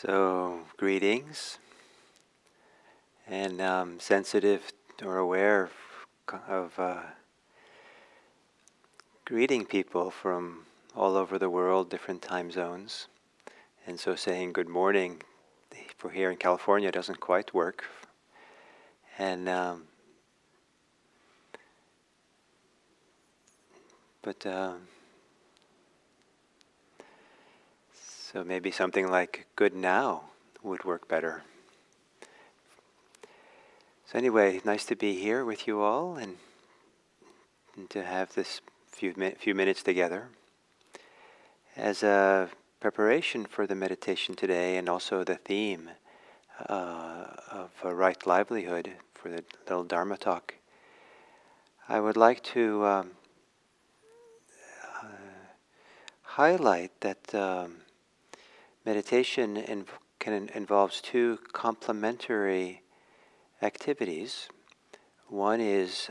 So, greetings, and sensitive or aware of greeting people from all over the world, different time zones. And so saying good morning for here in California doesn't quite work. And so maybe something like good now would work better. So anyway, nice to be here with you all and to have this few minutes together. As a preparation for the meditation today, and also the theme of a right livelihood for the little Dharma talk, I would like to highlight that meditation involves two complementary activities. One is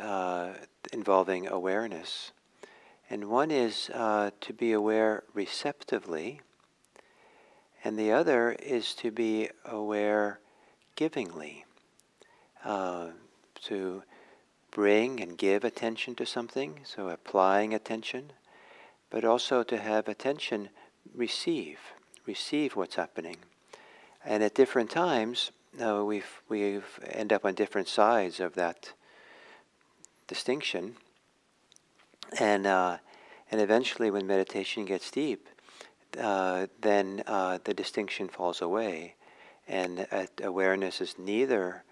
involving awareness, and one is to be aware receptively, and the other is to be aware givingly, to bring and give attention to something, so applying attention, but also to have attention receive what's happening. And at different times, we've end up on different sides of that distinction, and eventually, when meditation gets deep, then the distinction falls away, and awareness is neither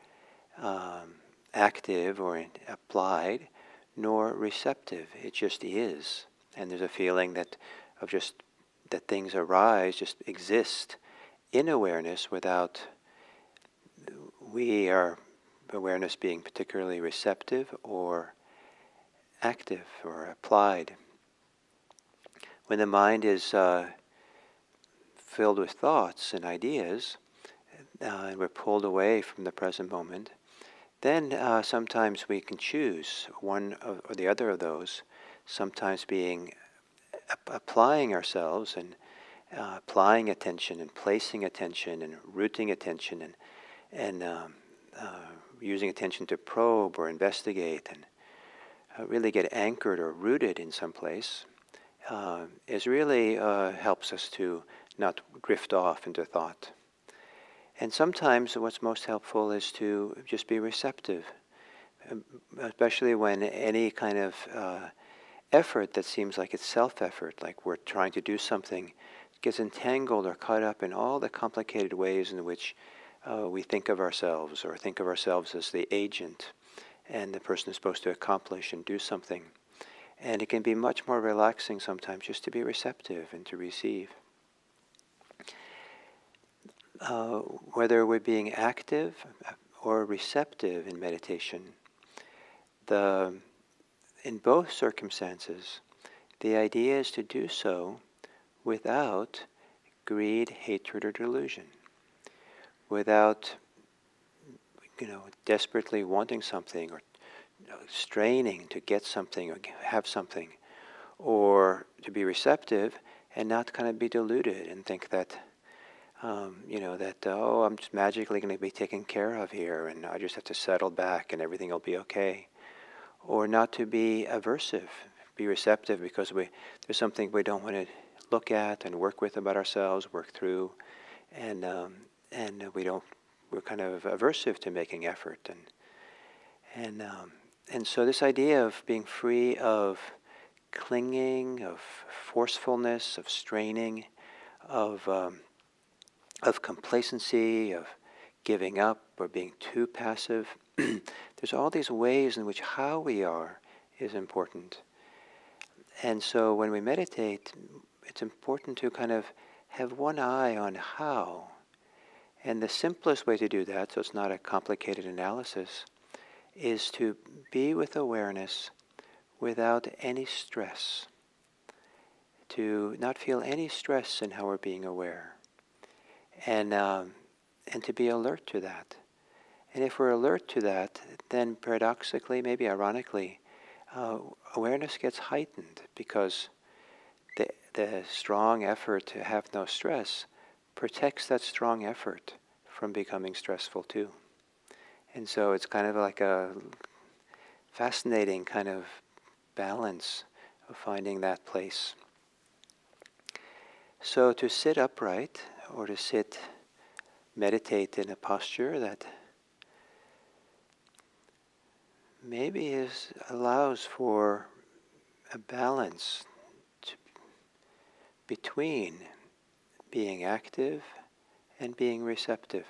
active or applied, nor receptive. It just is, and there's a feeling that things arise, just exist in awareness without our awareness being particularly receptive or active or applied. When the mind is filled with thoughts and ideas, and we're pulled away from the present moment, then sometimes we can choose one or the other of those, sometimes being applying ourselves and applying attention and placing attention and rooting attention and using attention to probe or investigate and really get anchored or rooted in some place, is really helps us to not drift off into thought. And sometimes what's most helpful is to just be receptive, especially when any kind of effort that seems like it's self-effort, like we're trying to do something, gets entangled or caught up in all the complicated ways in which we think of ourselves, or think of ourselves as the agent and the person who's supposed to accomplish and do something. And it can be much more relaxing sometimes just to be receptive and to receive. Whether we're being active or receptive in meditation, in both circumstances, the idea is to do so without greed, hatred, or delusion, without desperately wanting something or straining to get something or have something, or to be receptive and not kind of be deluded and think that I'm just magically going to be taken care of here and I just have to settle back and everything will be okay. Or not to be aversive, be receptive because there's something we don't want to look at and work with about ourselves, work through, and we're kind of aversive to making effort, and so this idea of being free of clinging, of forcefulness, of straining, of complacency, of giving up or being too passive. There's all these ways in which how we are is important. And so when we meditate, it's important to kind of have one eye on how. And the simplest way to do that, so it's not a complicated analysis, is to be with awareness without any stress. To not feel any stress in how we're being aware. And to be alert to that. And if we're alert to that, then paradoxically, maybe ironically, awareness gets heightened because the strong effort to have no stress protects that strong effort from becoming stressful too. And so it's kind of like a fascinating kind of balance of finding that place. So to sit upright or to meditate in a posture that maybe allows for a balance between being active and being receptive.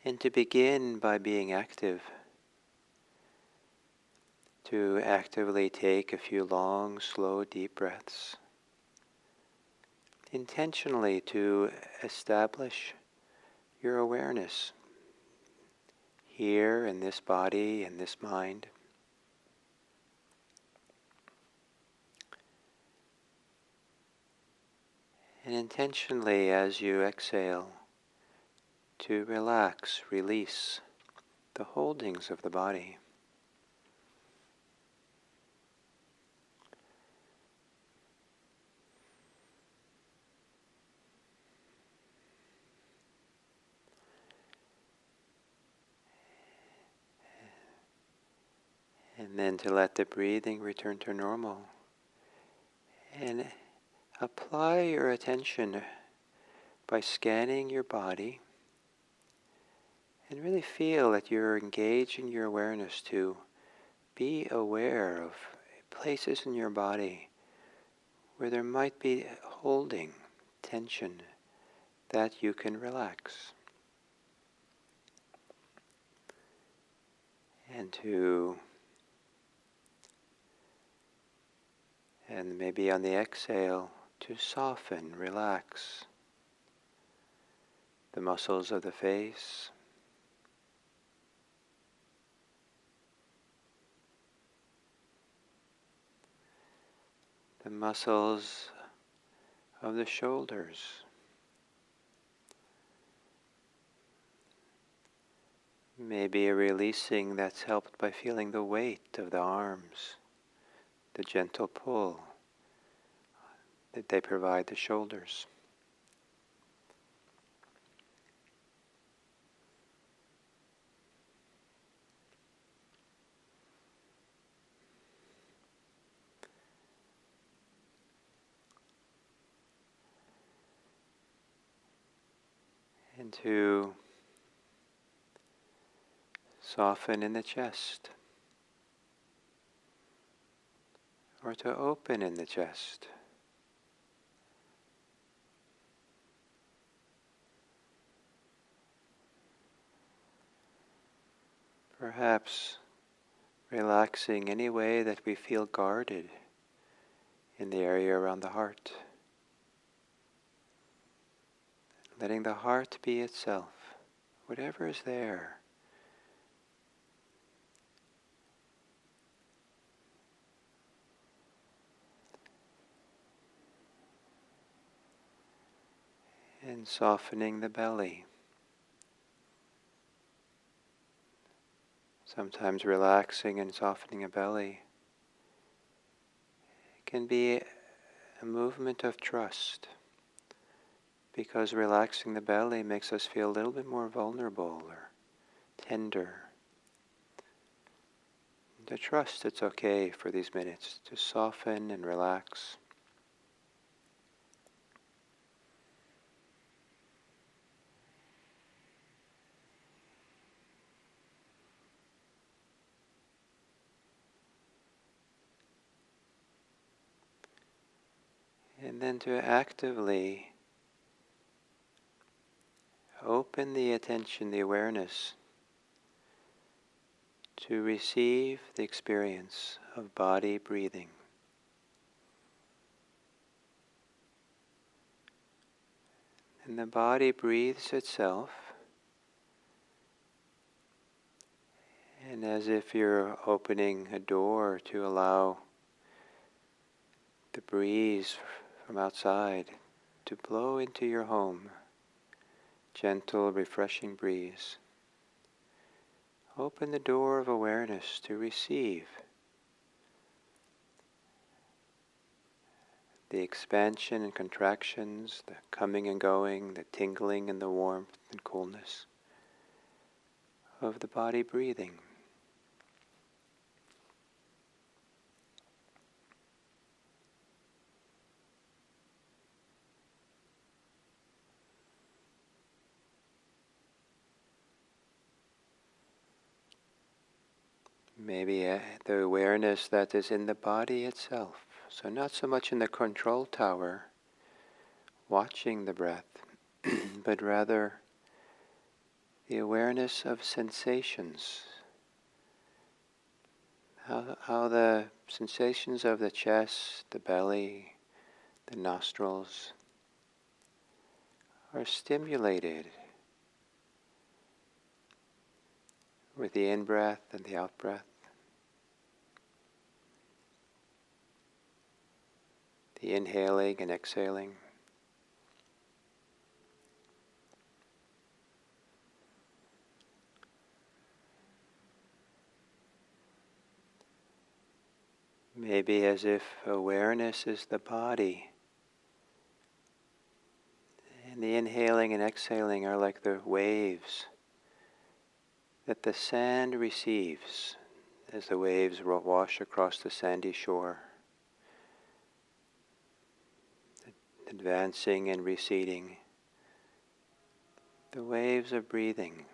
And to begin by being active, to actively take a few long, slow, deep breaths, intentionally to establish your awareness here in this body and this mind. And intentionally, as you exhale, to relax, release the holdings of the body. And then to let the breathing return to normal. And apply your attention by scanning your body and really feel that you're engaging your awareness to be aware of places in your body where there might be holding, tension, that you can relax. And maybe on the exhale, to soften, relax the muscles of the face, the muscles of the shoulders, maybe a releasing that's helped by feeling the weight of the arms, the gentle pull that they provide the shoulders. And to soften in the chest, or to open in the chest. Perhaps relaxing any way that we feel guarded in the area around the heart. Letting the heart be itself, whatever is there. And softening the belly. Sometimes relaxing and softening a belly can be a movement of trust, because relaxing the belly makes us feel a little bit more vulnerable or tender. To trust it's okay for these minutes to soften and relax. And then to actively open the attention, the awareness, to receive the experience of body breathing. And the body breathes itself, and as if you're opening a door to allow the breeze from outside to blow into your home, gentle, refreshing breeze. Open the door of awareness to receive the expansion and contractions, the coming and going, the tingling and the warmth and coolness of the body breathing. Maybe the awareness that is in the body itself. So not so much in the control tower, watching the breath, but rather the awareness of sensations. How the sensations of the chest, the belly, the nostrils are stimulated with the in-breath and the out-breath. The inhaling and exhaling. Maybe as if awareness is the body, and the inhaling and exhaling are like the waves that the sand receives as the waves wash across the sandy shore, advancing and receding. The waves of breathing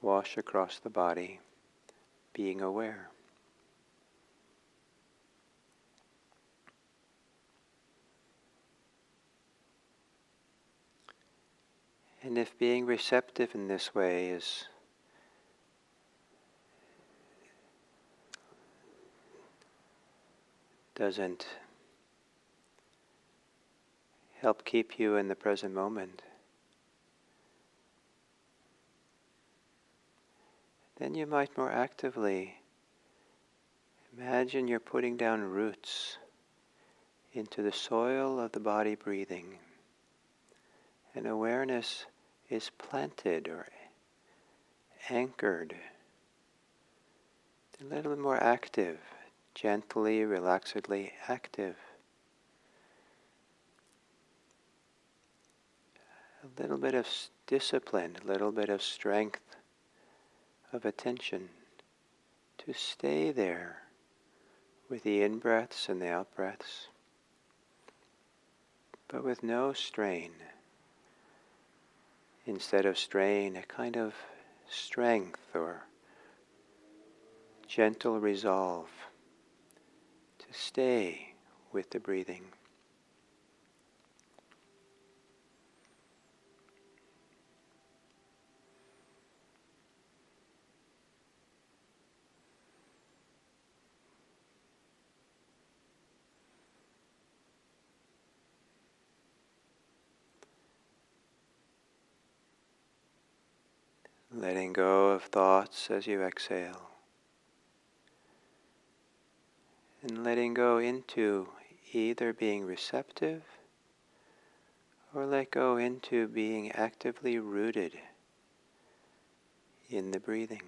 wash across the body, being aware. And if being receptive in this way doesn't help keep you in the present moment, then you might more actively imagine you're putting down roots into the soil of the body breathing, and awareness is planted or anchored, a little bit more active, gently, relaxedly active. A little bit of discipline, a little bit of strength of attention to stay there with the in-breaths and the out-breaths, but with no strain. Instead of strain, a kind of strength or gentle resolve to stay with the breathing. Letting go of thoughts as you exhale. And letting go into either being receptive or let go into being actively rooted in the breathing.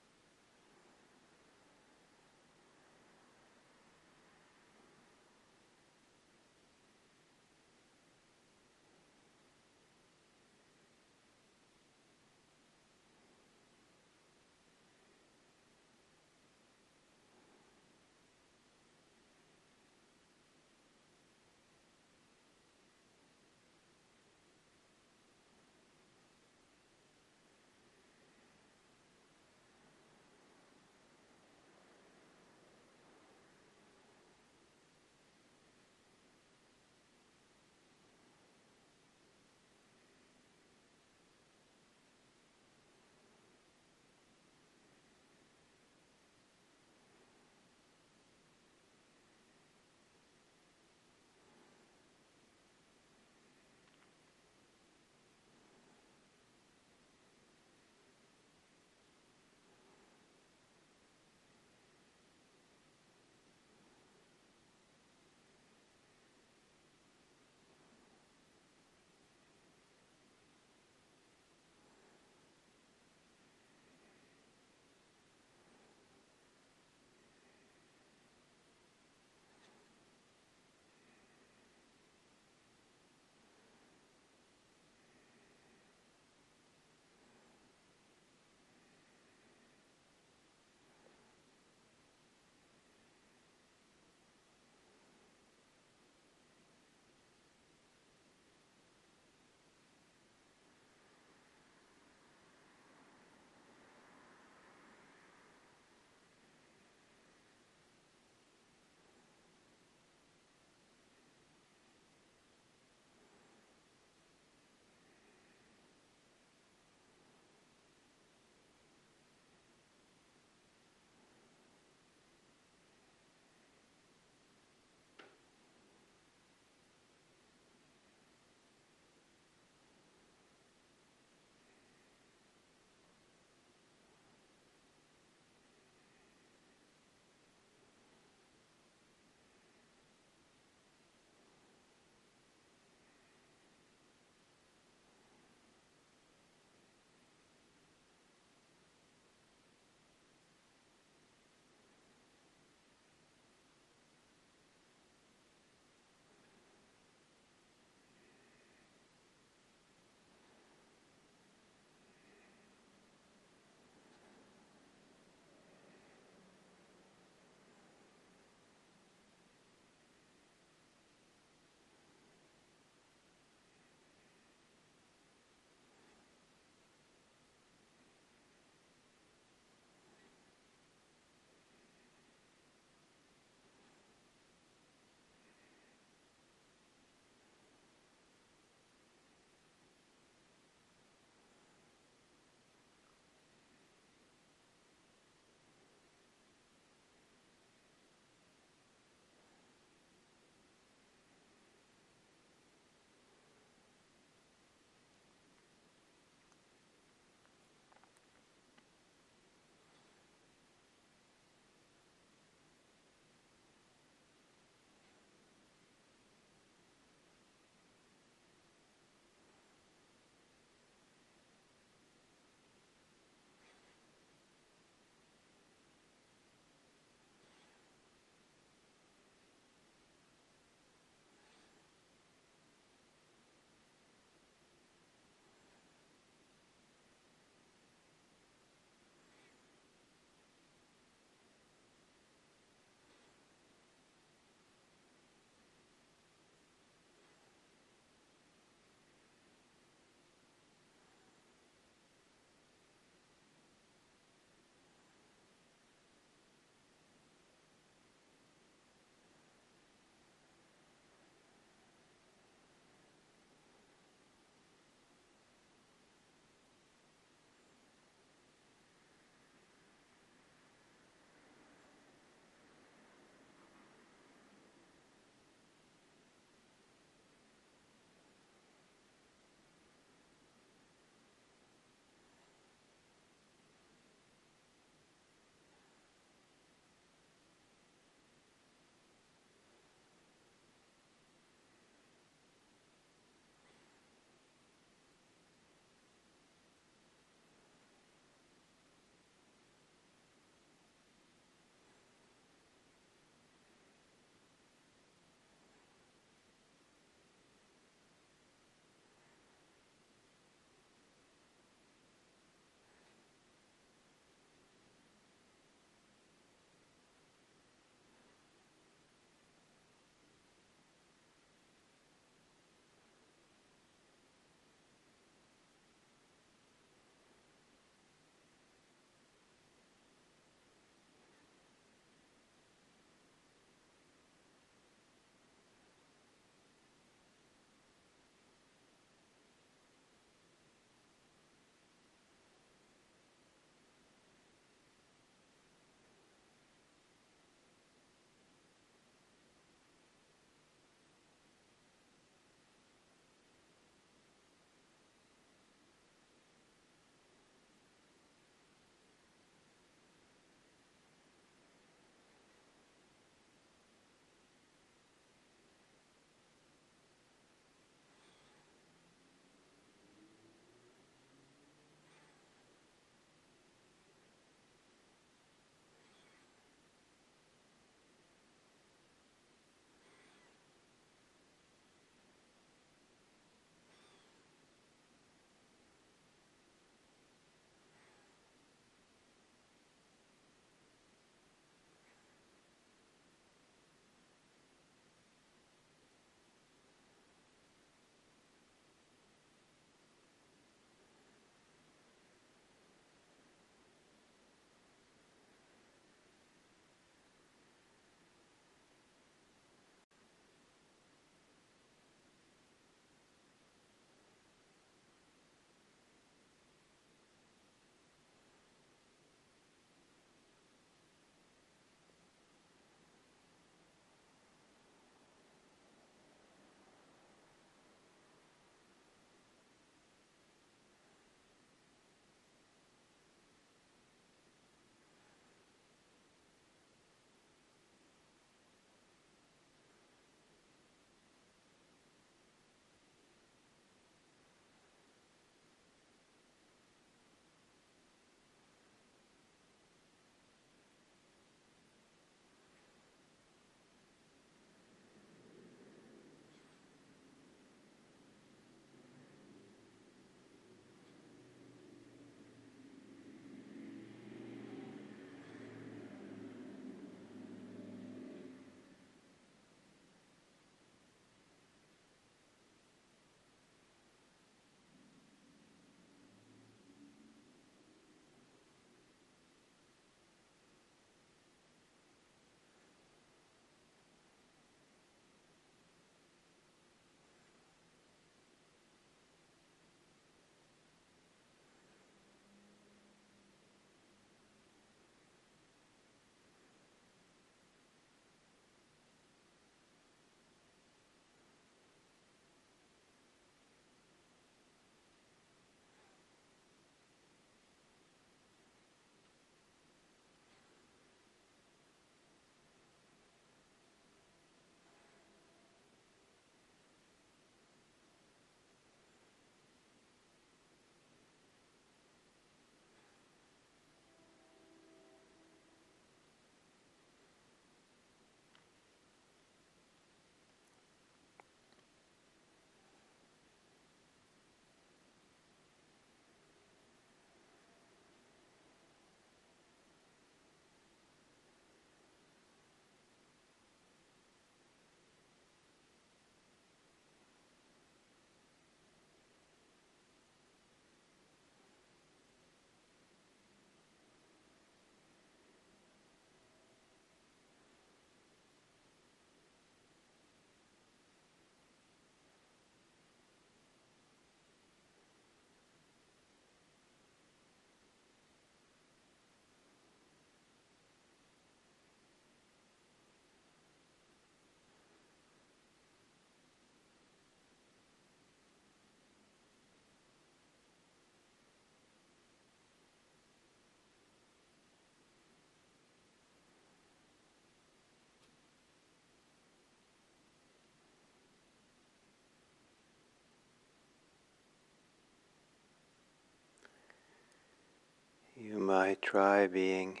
try being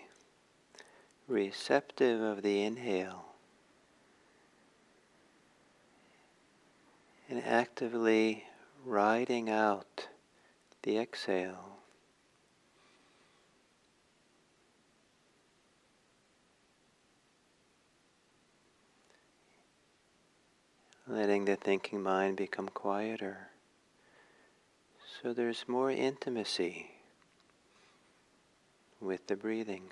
receptive of the inhale and actively riding out the exhale. Letting the thinking mind become quieter, so there's more intimacy with the breathing.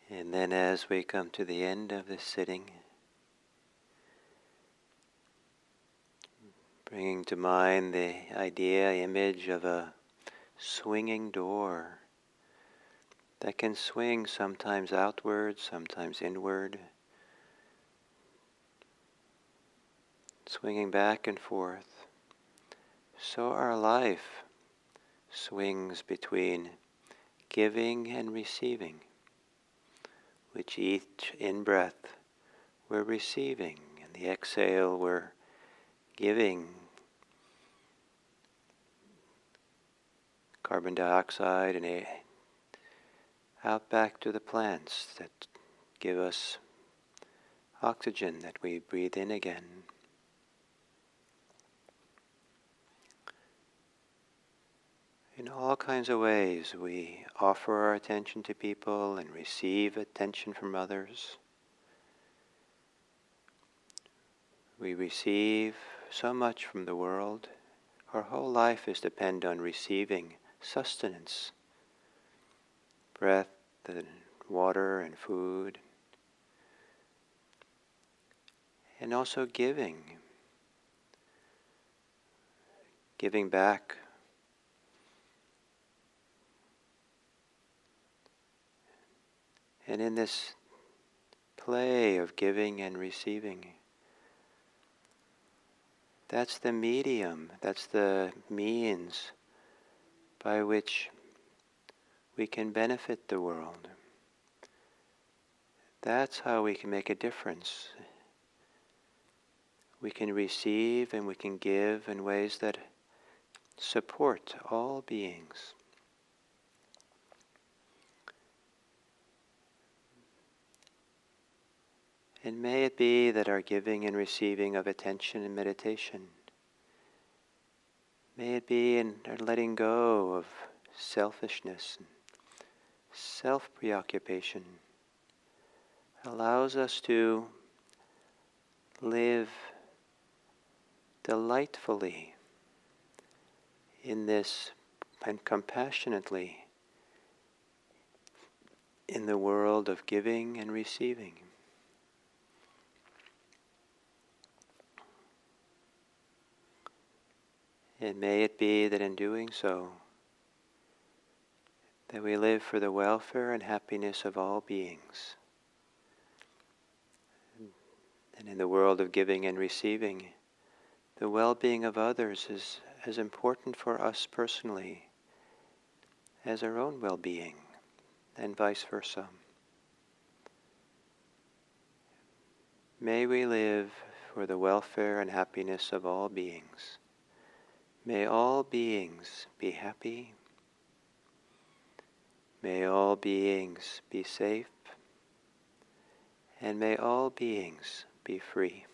And then as we come to the end of this sitting, bringing to mind the image of a swinging door that can swing sometimes outward, sometimes inward, swinging back and forth. So our life swings between giving and receiving, which each in-breath we're receiving, and the exhale we're giving carbon dioxide and air out back to the plants that give us oxygen that we breathe in again. In all kinds of ways we offer our attention to people and receive attention from others. We receive so much from the world. Our whole life is dependent on receiving sustenance, breath and water and food. and also giving back. And in this play of giving and receiving, that's the medium, that's the means by which we can benefit the world. That's how we can make a difference. We can receive and we can give in ways that support all beings. And may it be that our giving and receiving of attention and meditation, may it be in our letting go of selfishness and self-preoccupation, allows us to live delightfully in this and compassionately in the world of giving and receiving. And may it be that in doing so, that we live for the welfare and happiness of all beings. And in the world of giving and receiving, the well-being of others is as important for us personally as our own well-being, and vice versa. May we live for the welfare and happiness of all beings. May all beings be happy. May all beings be safe. And may all beings be free.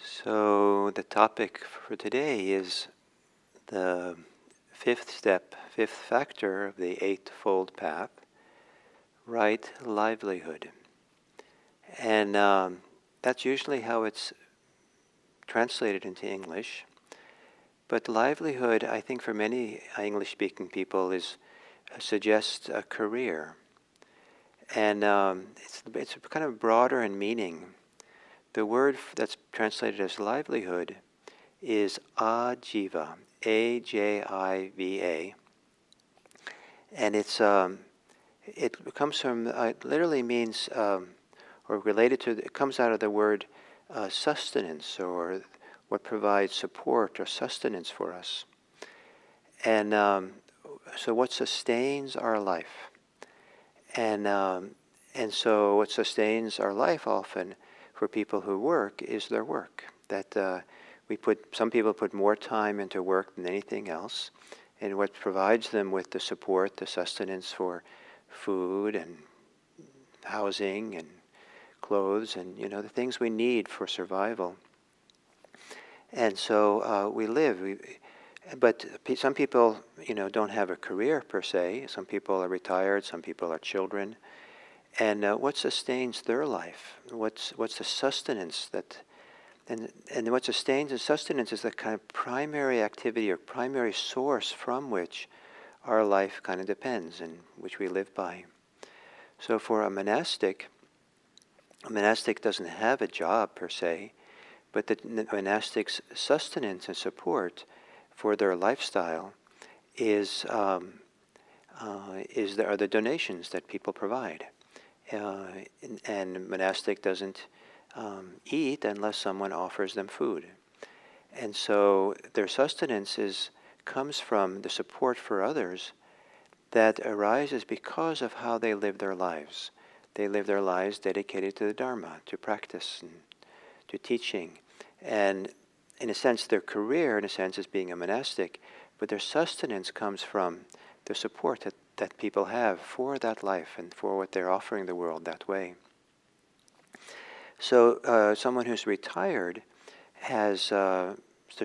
So the topic for today is the fifth factor of the Eightfold Path, right livelihood. And that's usually how it's translated into English. But livelihood, I think for many English-speaking people, suggests a career. And it's kind of broader in meaning. The word that's translated as livelihood is ajiva, A-J-I-V-A, and it comes from, it literally means, or related to, it comes out of the word sustenance, or what provides support or sustenance for us. And so what sustains our life, and so what sustains our life often for people who work is their work. That some people put more time into work than anything else, and what provides them with the support, the sustenance for food and housing and clothes and the things we need for survival. And so we live. But some people don't have a career per se. Some people are retired. Some people are children. And what sustains their life? What's the sustenance that, and what sustains and sustenance is the kind of primary activity or primary source from which our life kind of depends and which we live by. So for a monastic doesn't have a job per se, but the monastic's sustenance and support for their lifestyle are the donations that people provide. And monastic doesn't eat unless someone offers them food. And so their sustenance comes from the support for others that arises because of how they live their lives. They live their lives dedicated to the Dharma, to practice and to teaching. And in a sense, their career, in a sense, is being a monastic, but their sustenance comes from the support that people have for that life and for what they're offering the world that way. So someone who's retired has, there's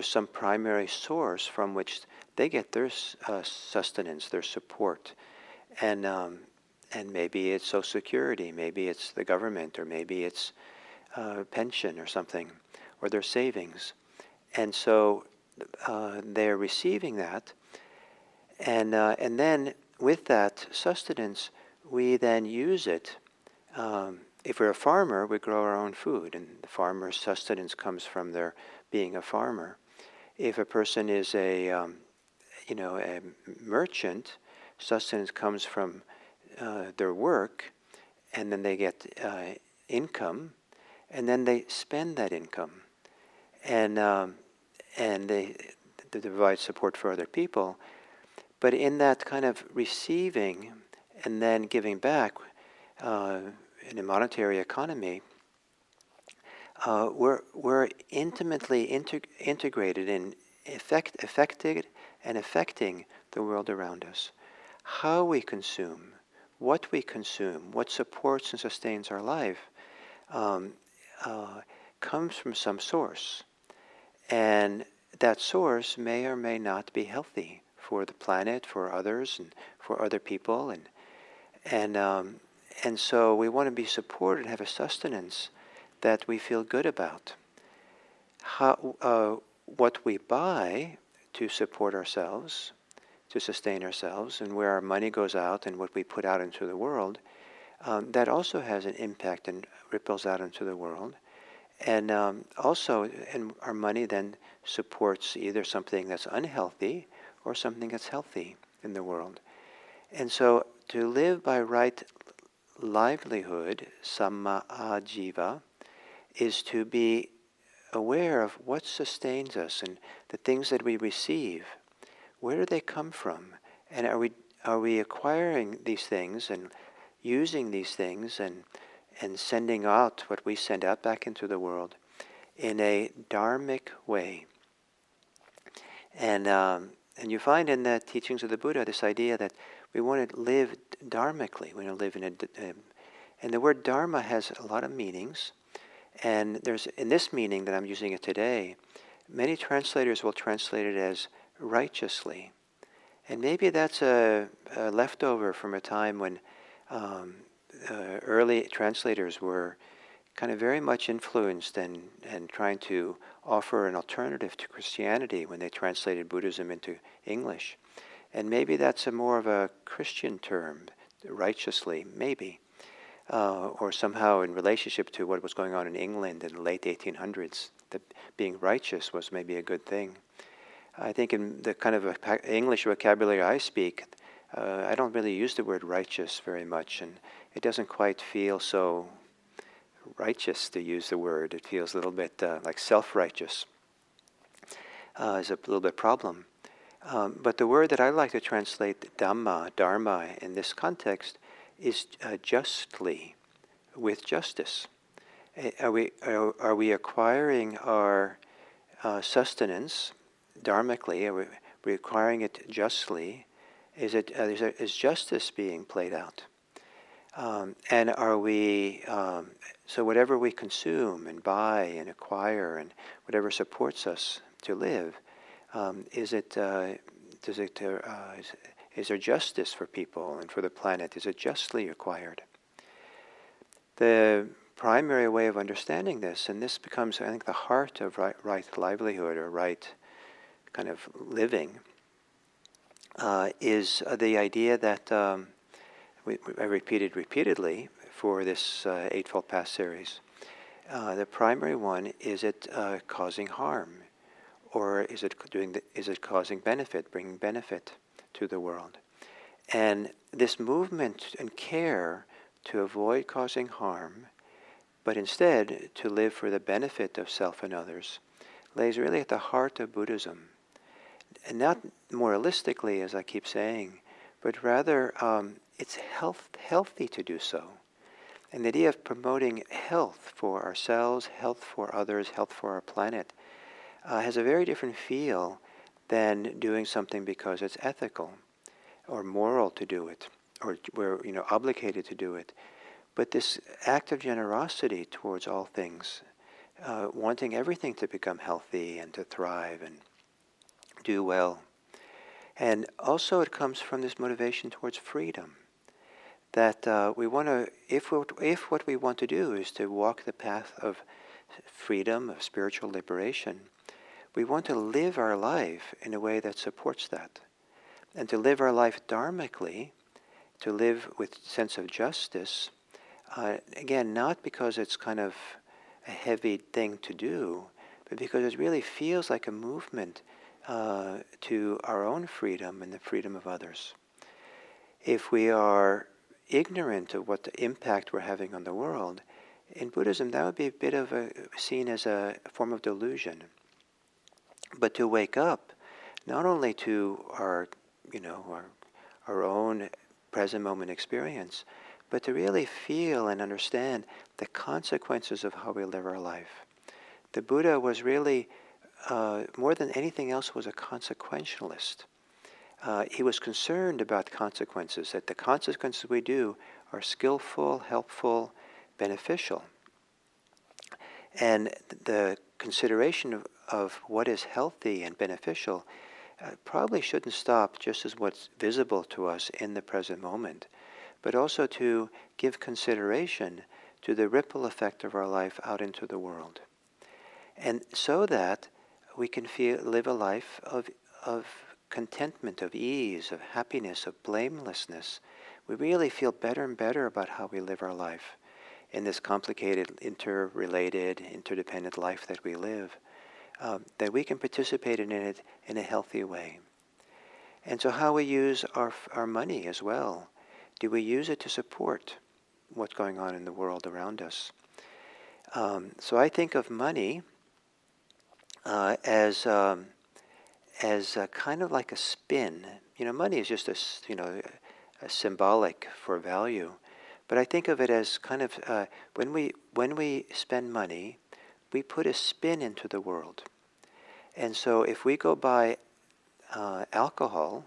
some primary source from which they get their sustenance, their support. And maybe it's Social Security, maybe it's the government, or maybe it's pension or something, or their savings. And so they're receiving that. And then with that sustenance, we then use it. If we're a farmer, we grow our own food, and the farmer's sustenance comes from their being a farmer. If a person is a merchant, sustenance comes from their work, and then they get income, and then they spend that income, and they provide support for other people. But in that kind of receiving and then giving back, in a monetary economy, we're intimately integrated in affected and affecting the world around us. How we consume, what supports and sustains our life, comes from some source, and that source may or may not be healthy for the planet, for others, and for other people, and so we want to be supported, have a sustenance that we feel good about. What we buy to support ourselves, to sustain ourselves, and where our money goes out and what we put out into the world, that also has an impact and ripples out into the world. And also, our money then supports either something that's unhealthy or something that's healthy in the world. And so to live by right livelihood, samma ajiva, is to be aware of what sustains us and the things that we receive. Where do they come from? And are we acquiring these things and using these things and sending out what we send out back into the world in a dharmic way? And you find in the teachings of the Buddha this idea that we want to live dharmically. We want to live and the word dharma has a lot of meanings. And there's, in this meaning that I'm using it today, many translators will translate it as righteously. And maybe that's a leftover from a time when early translators were kind of very much influenced and trying to offer an alternative to Christianity when they translated Buddhism into English. And maybe that's more of a Christian term, righteously, maybe. Or somehow in relationship to what was going on in England in the late 1800s, that being righteous was maybe a good thing. I think in the kind of English vocabulary I speak, I don't really use the word righteous very much, and it doesn't quite feel so righteous to use the word. It feels a little bit like self-righteous. Is a little bit problem. But the word that I like to translate Dhamma, Dharma, in this context is justly, with justice. Are we acquiring our sustenance dharmically? Are we acquiring it justly? Is justice being played out? And are we? So whatever we consume and buy and acquire and whatever supports us to live, is there justice for people and for the planet? Is it justly acquired? The primary way of understanding this, and this becomes, I think, the heart of right livelihood or right kind of living, is the idea that I repeated repeatedly for this Eightfold Path series. The primary one, is it causing harm? Or is it causing benefit, bringing benefit to the world? And this movement and care to avoid causing harm, but instead to live for the benefit of self and others, lays really at the heart of Buddhism. And not moralistically, as I keep saying, but rather it's healthy to do so. And the idea of promoting health for ourselves, health for others, health for our planet has a very different feel than doing something because it's ethical or moral to do it, or we're obligated to do it. But this act of generosity towards all things, wanting everything to become healthy and to thrive and do well. And also it comes from this motivation towards freedom, that we want to, if what we want to do is to walk the path of freedom, of spiritual liberation, we want to live our life in a way that supports that. And to live our life dharmically, to live with sense of justice, again, not because it's kind of a heavy thing to do, but because it really feels like a movement to our own freedom and the freedom of others. If we are ignorant of what the impact we're having on the world, in Buddhism that would be a bit of seen as a form of delusion. But to wake up, not only to our own present moment experience, but to really feel and understand the consequences of how we live our life. The Buddha was really, more than anything else, was a consequentialist. He was concerned about consequences, that the consequences we do are skillful, helpful, beneficial. And the consideration of what is healthy and beneficial probably shouldn't stop just as what's visible to us in the present moment, but also to give consideration to the ripple effect of our life out into the world. And so that we can live a life of contentment, of ease, of happiness, of blamelessness. We really feel better and better about how we live our life in this complicated, interrelated, interdependent life that we live, that we can participate in it in a healthy way. And so how we use our money as well. Do we use it to support what's going on in the world around us? So I think of money as kind of like a spin. Money is just a symbolic for value. But I think of it as kind of when we spend money, we put a spin into the world. And so if we go buy alcohol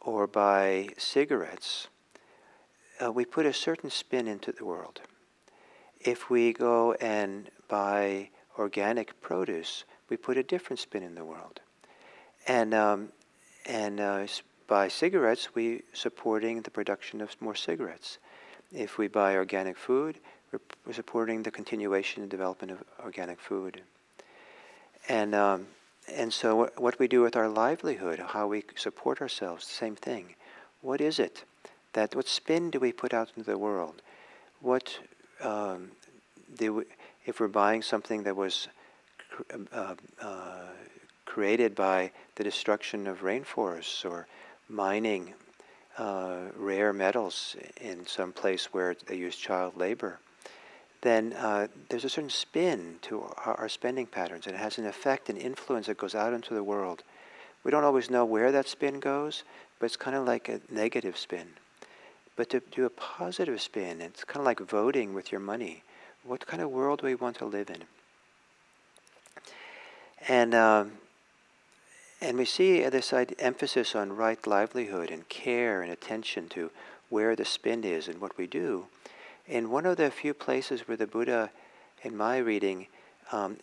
or buy cigarettes, we put a certain spin into the world. If we go and buy organic produce, we put a different spin in the world. And by cigarettes, we're supporting the production of more cigarettes. If we buy organic food, we're supporting the continuation and development of organic food. And so what we do with our livelihood, how we support ourselves, the same thing. What is it? What spin do we put out into the world? What if we're buying something that was created by the destruction of rainforests or mining rare metals in some place where they use child labor, then there's a certain spin to our spending patterns, and it has an effect and influence that goes out into the world. We don't always know where that spin goes, but it's kind of like a negative spin. But to do a positive spin, it's kind of like voting with your money. What kind of world do we want to live in? And we see this emphasis on right livelihood and care and attention to where the spin is and what we do. In one of the few places where the Buddha, in my reading,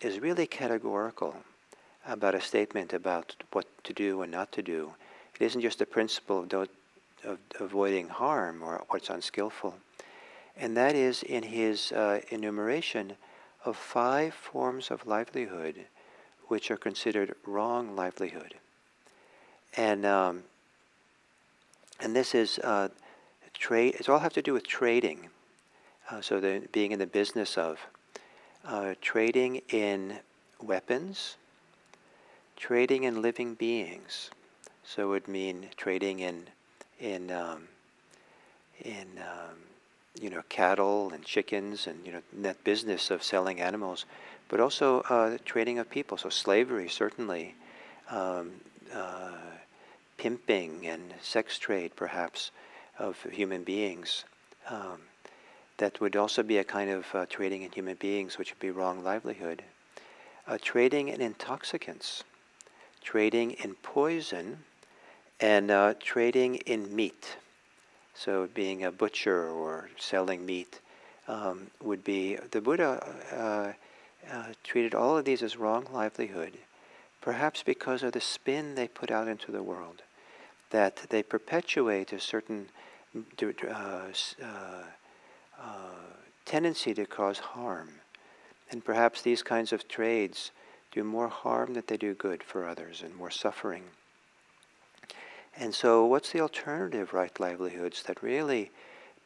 is really categorical about a statement about what to do and not to do. It isn't just a principle of avoiding harm or what's unskillful. And that is in his enumeration of 5 forms of livelihood which are considered wrong livelihood. And this is trade. It's all have to do with trading. So being in the business of trading in weapons, trading in living beings. So it would mean trading in cattle and chickens and that business of selling animals, but also trading of people. So slavery, certainly, pimping and sex trade, perhaps, of human beings. That would also be a kind of trading in human beings, which would be wrong livelihood. Trading in intoxicants, trading in poison, and trading in meat. So being a butcher or selling meat would be, the Buddha treated all of these as wrong livelihood, perhaps because of the spin they put out into the world, that they perpetuate a certain tendency to cause harm. And perhaps these kinds of trades do more harm than they do good for others, and more suffering. And so what's the alternative right livelihoods that really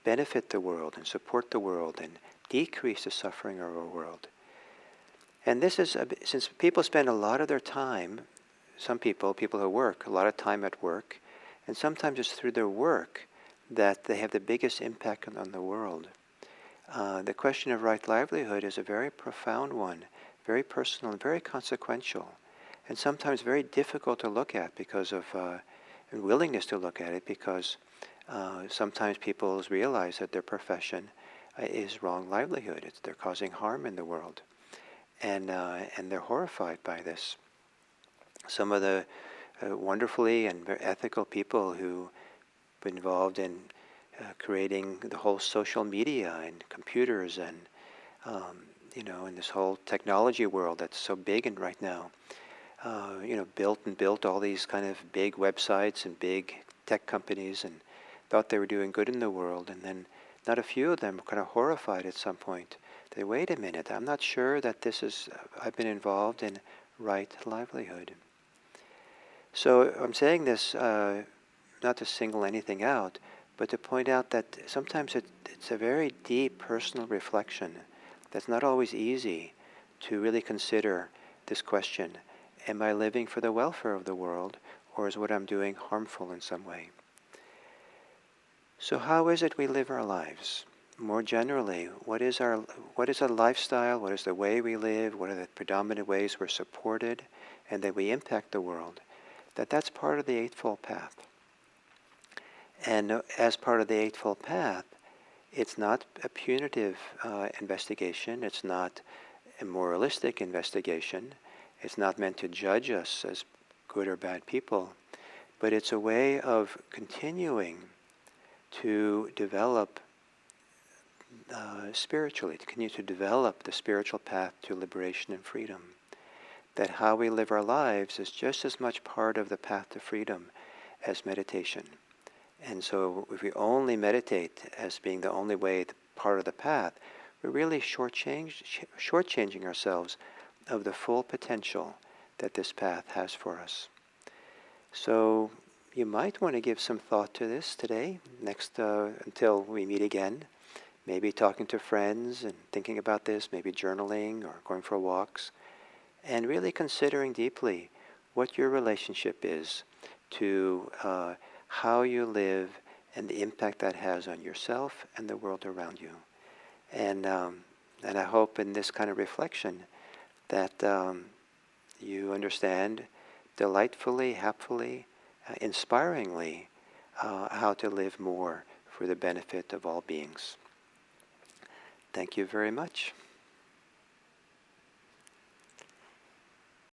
benefit the world and support the world and decrease the suffering of our world? And this is, since people spend a lot of their time, some people who work, a lot of time at work, and sometimes it's through their work that they have the biggest impact on the world. The question of right livelihood is a very profound one, very personal and very consequential, and sometimes very difficult to look at because of and willingness to look at it, because sometimes people realize that their profession is wrong livelihood. They're causing harm in the world, and they're horrified by this. Some of the wonderfully and very ethical people who were involved in creating the whole social media and computers and in this whole technology world that's so big and right now, built all these kind of big websites and big tech companies and thought they were doing good in the world, and then not a few of them were kind of horrified at some point. They, wait a minute, I'm not sure that this is, I've been involved in right livelihood. So I'm saying this not to single anything out, but to point out that sometimes it's a very deep personal reflection that's not always easy to really consider this question. Am I living for the welfare of the world, or is what I'm doing harmful in some way? So how is it we live our lives? More generally, what is our lifestyle? What is the way we live? What are the predominant ways we're supported and that we impact the world? That's part of the Eightfold Path. And as part of the Eightfold Path, it's not a punitive investigation. It's not a moralistic investigation. It's not meant to judge us as good or bad people. But it's a way of continuing to develop spiritually, to continue to develop the spiritual path to liberation and freedom. That how we live our lives is just as much part of the path to freedom as meditation. And so if we only meditate as being the only way, part of the path, we're really shortchanging ourselves of the full potential that this path has for us. So you might want to give some thought to this today, until we meet again. Maybe talking to friends and thinking about this, maybe journaling or going for walks, and really considering deeply what your relationship is to how you live and the impact that has on yourself and the world around you. And I hope in this kind of reflection that you understand delightfully, happily, inspiringly how to live more for the benefit of all beings. Thank you very much.